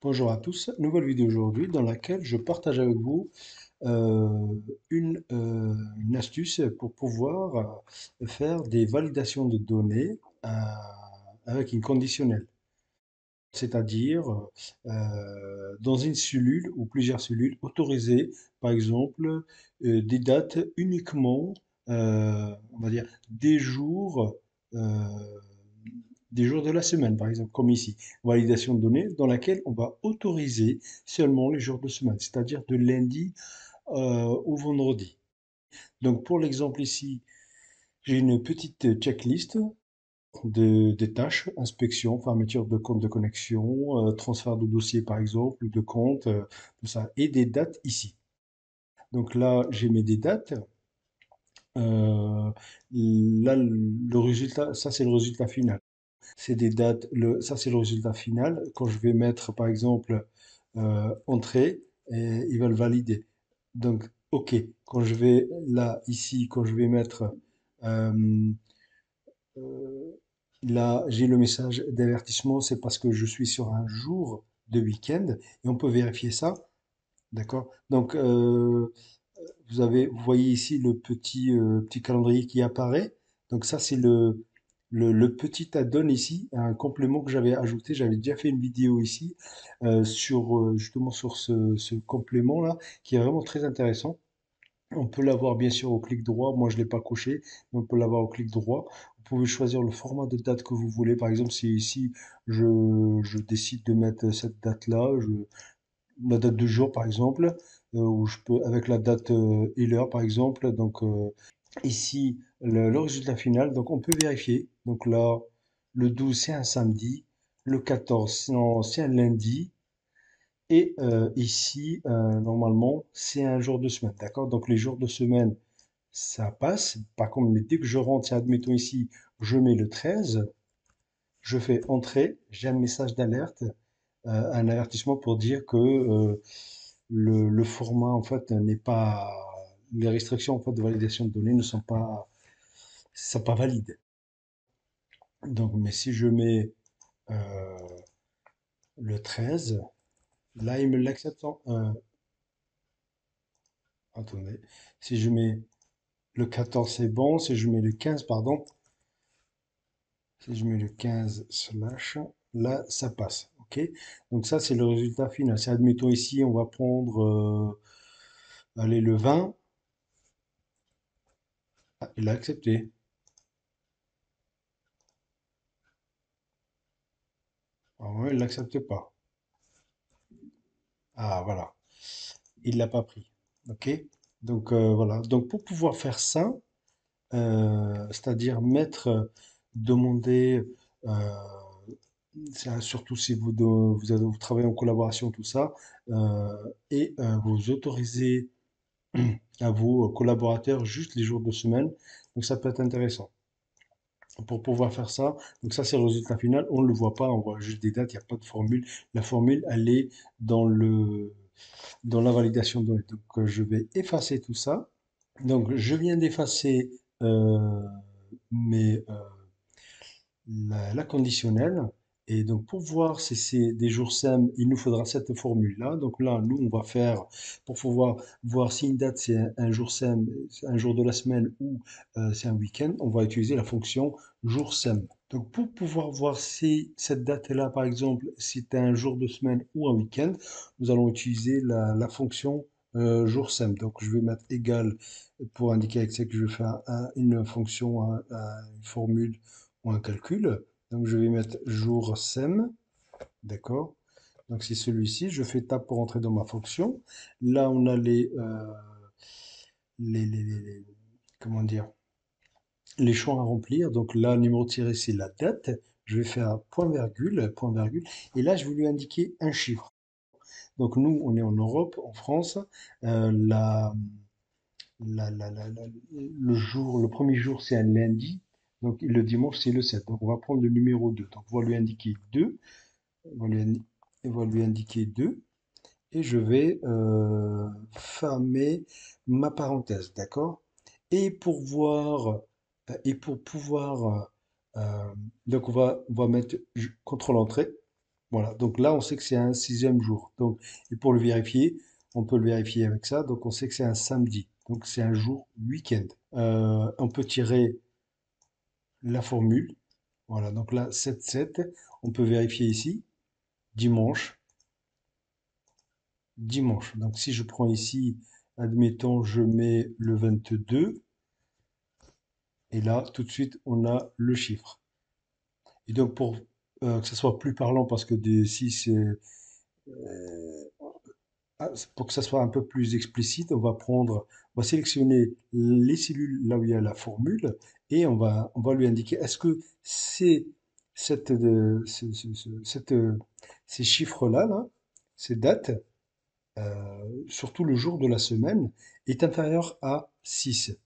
Bonjour à tous, nouvelle vidéo aujourd'hui dans laquelle je partage avec vous euh, une astuce pour pouvoir faire des validations de données avec une conditionnelle. C'est-à-dire dans une cellule ou plusieurs cellules autorisées, par exemple, des dates uniquement, on va dire, euh, des jours de la semaine, par exemple, comme ici, validation de données, dans laquelle on va autoriser seulement les jours de semaine, c'est-à-dire de lundi au vendredi. Donc pour l'exemple ici, j'ai une petite checklist des tâches, inspection, fermeture de compte de connexion, transfert de dossier par exemple, ou de compte, tout ça, et des dates ici. Donc là, j'ai mis des dates. Là, le résultat, ça c'est le résultat final. C'est des dates, ça c'est le résultat final. Quand je vais mettre par exemple entrée, et ils veulent valider. Donc, OK, quand je vais là, ici, quand je vais mettre euh, euh, là, j'ai le message d'avertissement, c'est parce que je suis sur un jour de week-end et on peut vérifier ça. D'accord? Donc, vous voyez ici le petit calendrier qui apparaît. Donc ça, c'est le petit add-on ici, un complément que j'avais ajouté. J'avais déjà fait une vidéo ici justement sur ce complément-là, qui est vraiment très intéressant. On peut l'avoir bien sûr au clic droit. Moi, je ne l'ai pas coché, mais on peut l'avoir au clic droit. Vous pouvez choisir le format de date que vous voulez. Par exemple, si ici, je décide de mettre cette date-là, la date du jour par exemple, ou je peux avec la date et l'heure par exemple. Donc ici le résultat final, donc on peut vérifier. Donc là, le 12 c'est un samedi, le 14 c'est un lundi, et ici normalement c'est un jour de semaine, d'accord? Donc les jours de semaine ça passe. Par contre, mais dès que je rentre, si admettons ici, je mets le 13, je fais entrer, j'ai un message d'alerte, un avertissement pour dire que le format en fait n'est pas, les restrictions en fait de validation de données ne sont pas valides. Donc, mais si je mets euh, le 13, là il me l'accepte. Attendez, si je mets le 14 c'est bon, si je mets le 15 pardon, si je mets le 15 slash, là ça passe. Ok? Donc ça c'est le résultat final. Si admettons ici on va prendre allez, le 20, ah, il a accepté. Ah ouais, il l'accepte pas. Ah voilà, il l'a pas pris. Ok? Donc voilà. Donc pour pouvoir faire ça, c'est-à-dire demander, euh, surtout si vous travaillez en collaboration, tout ça, et vous autorisez à vos collaborateurs juste les jours de semaine. Donc ça peut être intéressant. Pour pouvoir faire ça, donc ça c'est le résultat final, on ne le voit pas, on voit juste des dates, il n'y a pas de formule. La formule, elle est dans la validation de données. Donc je vais effacer tout ça. Donc je viens d'effacer euh, la conditionnelle. Et donc, pour voir si c'est des jours SEM, il nous faudra cette formule-là. Donc là, nous, on va faire, pour pouvoir voir si une date c'est un jour SEM, c'est un jour de la semaine ou c'est un week-end, on va utiliser la fonction jour SEM. Donc, pour pouvoir voir si cette date-là, par exemple, c'est un jour de semaine ou un week-end, nous allons utiliser la fonction jour SEM. Donc, je vais mettre égal pour indiquer avec ça que je fais une fonction, une formule ou un calcul. Donc je vais mettre jour SEM, d'accord? Donc c'est celui-ci. Je fais tab pour entrer dans ma fonction. Là on a les- comment dire, les champs à remplir. Donc là numéro tiré c'est la date. Je vais faire point virgule, et là je vais lui indiquer un chiffre. Donc nous on est en Europe, en France. Euh, la, le premier jour c'est un lundi. Donc le dimanche c'est le 7. Donc on va prendre le numéro 2. Donc on va lui indiquer 2. On va lui indiquer 2 et je vais fermer ma parenthèse, d'accord? Et pour voir, et pour pouvoir, donc on va mettre contrôle entrée, Voilà, donc là, on sait que c'est un sixième jour. Donc, et pour le vérifier, on peut le vérifier avec ça. Donc, on sait que c'est un samedi. Donc, c'est un jour week-end. On peut tirer la formule. Voilà, donc là, 7-7. On peut vérifier ici. Dimanche, dimanche. Donc, si je prends ici, admettons, je mets le 22. Et là, tout de suite, on a le chiffre. Et donc, pour que ce soit plus parlant, parce que des 6, pour que ça soit un peu plus explicite, on va sélectionner les cellules là où il y a la formule et on va lui indiquer est-ce que c'est cette, ces chiffres-là, là, ces dates, surtout le jour de la semaine, est inférieur à 6,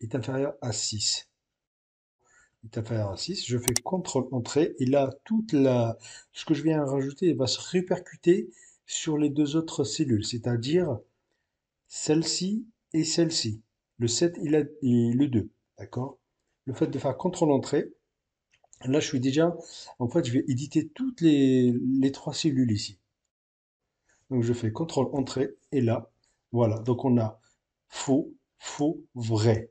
est inférieur à 6. Est inférieur à 6, je fais CTRL-Entrée, et là, ce que je viens de rajouter va se répercuter sur les deux autres cellules, c'est-à-dire celle-ci et celle-ci. Le 7 et le 2, d'accord? Le fait de faire CTRL-Entrée, là, je suis déjà, en fait, je vais éditer toutes les trois cellules ici. Donc, je fais CTRL-Entrée, et là, voilà. Donc, on a faux, faux, vrai.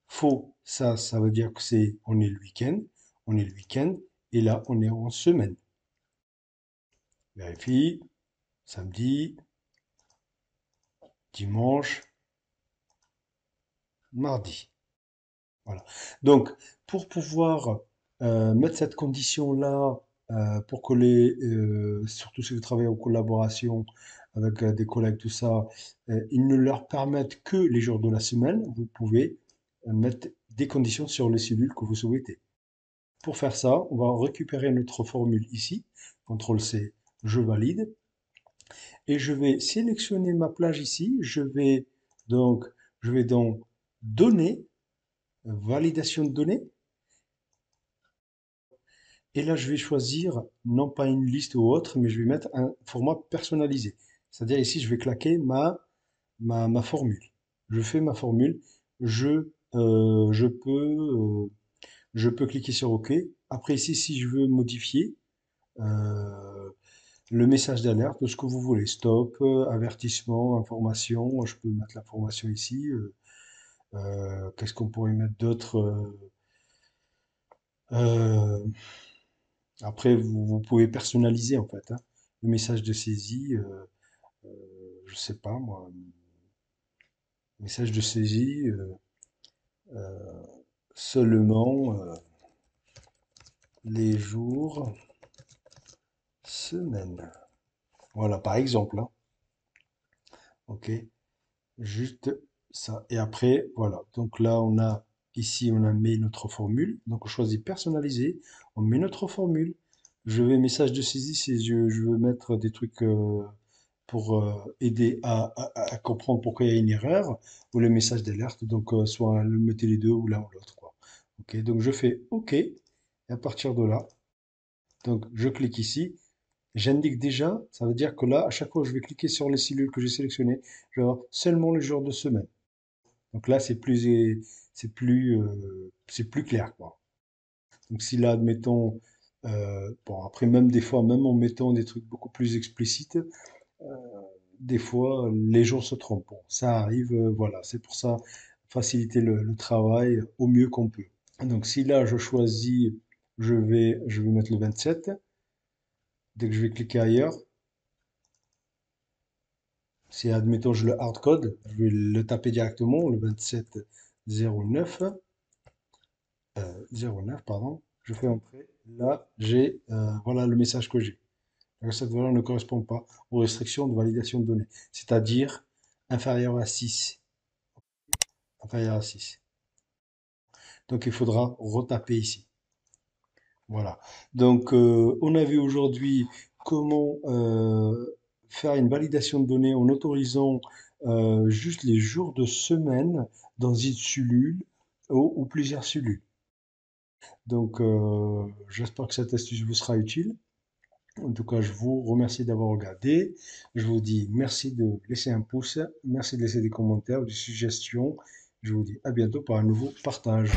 Faux, ça veut dire que on est le week-end, on est le week-end, et là, on est en semaine. Vérifie, samedi, dimanche, mardi. Voilà. Donc, pour pouvoir mettre cette condition-là, pour que surtout si vous travaillez en collaboration avec des collègues, tout ça, ils ne leur permettent que les jours de la semaine, vous pouvez mettre des conditions sur les cellules que vous souhaitez. Pour faire ça, on va récupérer notre formule ici, CTRL-C, je valide, et je vais sélectionner ma plage ici, je vais donc donner, validation de données, et là je vais choisir non pas une liste ou autre, mais je vais mettre un format personnalisé. C'est-à-dire ici je vais claquer ma formule. Je fais ma formule, je, euh, je peux, euh, je peux cliquer sur OK. Après ici, si je veux modifier, le message d'alerte, ce que vous voulez, stop, avertissement, information, je peux mettre l'information ici, qu'est-ce qu'on pourrait mettre d'autre, euh, après vous pouvez personnaliser en fait, hein. Le message de saisie, je sais pas moi, message de saisie, seulement les jours, semaines. Voilà, par exemple, hein. Ok. Juste ça. Et après, voilà. Donc là, ici, on a mis notre formule. Donc on choisit personnaliser. On met notre formule. Je vais message de saisie si je veux mettre des trucs pour aider à comprendre pourquoi il y a une erreur ou le message d'alerte. Donc soit mettez les deux ou l'un ou l'autre, quoi. Ok. Donc je fais OK. Et à partir de là, donc je clique ici. J'indique déjà, ça veut dire que là, à chaque fois que je vais cliquer sur les cellules que j'ai sélectionnées, je vais avoir seulement le jour de semaine. Donc là, c'est plus clair, quoi. Donc si là, admettons, bon, après, même des fois, même en mettant des trucs beaucoup plus explicites, des fois, les gens se trompent. Bon, ça arrive, voilà. C'est pour ça, faciliter le travail au mieux qu'on peut. Donc si là, je choisis, je vais mettre le 27. Dès que je vais cliquer ailleurs, si admettons je le hardcode, je vais le taper directement, le 2709, 09, pardon, je fais entrer. Là, voilà le message que j'ai. Cette valeur ne correspond pas aux restrictions de validation de données, c'est-à-dire inférieur à 6. Inférieur à 6. Donc il faudra retaper ici. Voilà. Donc on a vu aujourd'hui comment faire une validation de données en autorisant juste les jours de semaine dans une cellule ou plusieurs cellules. Donc j'espère que cette astuce vous sera utile. En tout cas, je vous remercie d'avoir regardé. Je vous dis merci de laisser un pouce, merci de laisser des commentaires, des suggestions. Je vous dis à bientôt pour un nouveau partage.